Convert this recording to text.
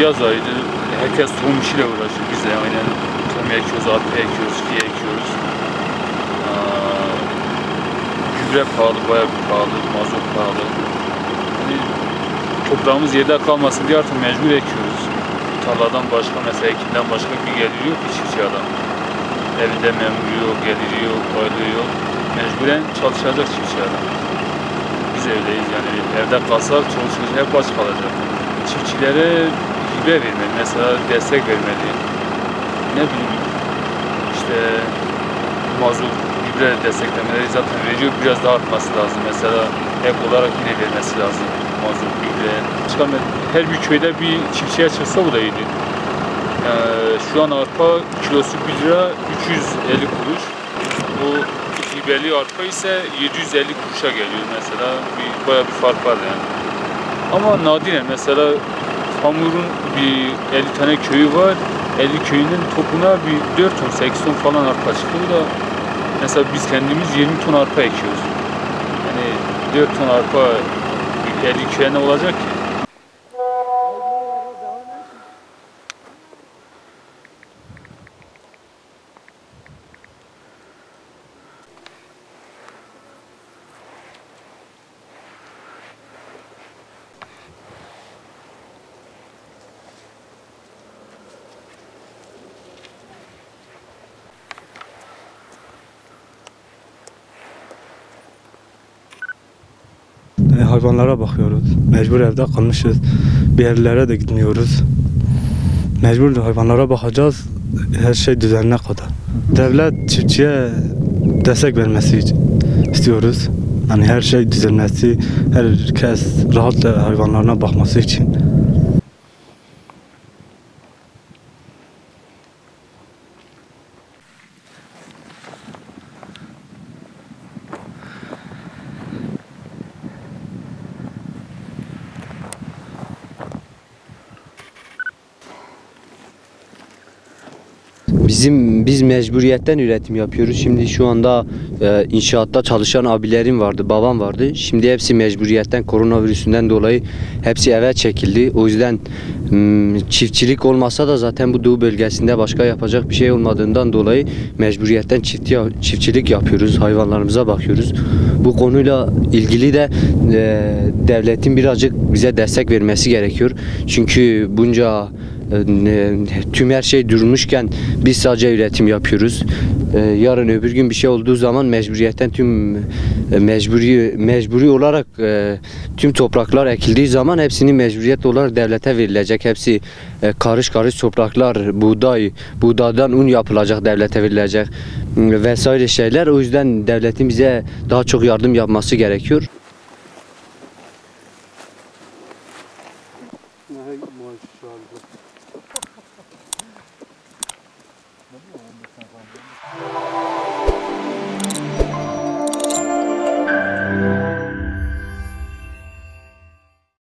yaz ayıydı. Herkes tohum işiyle uğraşıyor. Biz de aynen tohum ekiyoruz, arpa ekiyoruz, fiye ekiyoruz. Gübre pahalı, bayağı bir pahalı, mazot pahalı. Yani toprağımız yerde kalmasın diye artık mecbur ekiyoruz. Tarladan başka, mesela ekimden başka bir geliri yok ki çiftçi adam. Evinde memuru yok, geliri yok, aylığı yok. Mecburen çalışacak çiftçi adam. Biz evdeyiz yani, evde kalsak çoluk çocuk hep aç kalacak. Çiftçilere hibe vermeli, mesela destek vermeli. Ne bileyim, işte mazot, gübre desteklemeleri zaten veriyor, biraz daha artması lazım. Mesela ek olarak yine vermesi lazım mazot, gübre. Her bir köyde bir çiftçiye çıksa bu da iyiydi. Şu an arpa kilosu 1 lira 350 kuruş. Bu hibeli arpa ise 750 kuruşa geliyor mesela. Bayağı bir fark var yani. Ama nadiren mesela Hamur'un bir 50 tane köyü var. 50 köyünün topuna bir 4 ton, 8 ton falan arpa çıkıyor da mesela biz kendimiz 20 ton arpa ekiyoruz. Yani 4 ton arpa 50 köye ne olacak ki? Hayvanlara bakıyoruz. Mecbur evde kalmışız. Bir yerlere de gitmiyoruz. Mecbur hayvanlara bakacağız. Her şey düzenine kadar. Devlet çiftçiye destek vermesi için istiyoruz. Yani her şey düzelmesi, herkes rahatla hayvanlarına bakması için. Biz mecburiyetten üretim yapıyoruz. Şimdi şu anda inşaatta çalışan abilerim vardı, babam vardı. Şimdi hepsi mecburiyetten, koronavirüsünden dolayı hepsi eve çekildi. O yüzden çiftçilik olmasa da zaten bu Doğu bölgesinde başka yapacak bir şey olmadığından dolayı mecburiyetten çiftçilik yapıyoruz. Hayvanlarımıza bakıyoruz. Bu konuyla ilgili de devletin birazcık bize destek vermesi gerekiyor. Çünkü bunca tüm her şey durmuşken biz sadece üretim yapıyoruz. Yarın öbür gün bir şey olduğu zaman mecburiyetten mecburi olarak tüm topraklar ekildiği zaman hepsini mecburiyet olarak devlete verilecek. Hepsi karış karış topraklar, buğdaydan un yapılacak, devlete verilecek vesaire şeyler. O yüzden devletin bize daha çok yardım yapması gerekiyor.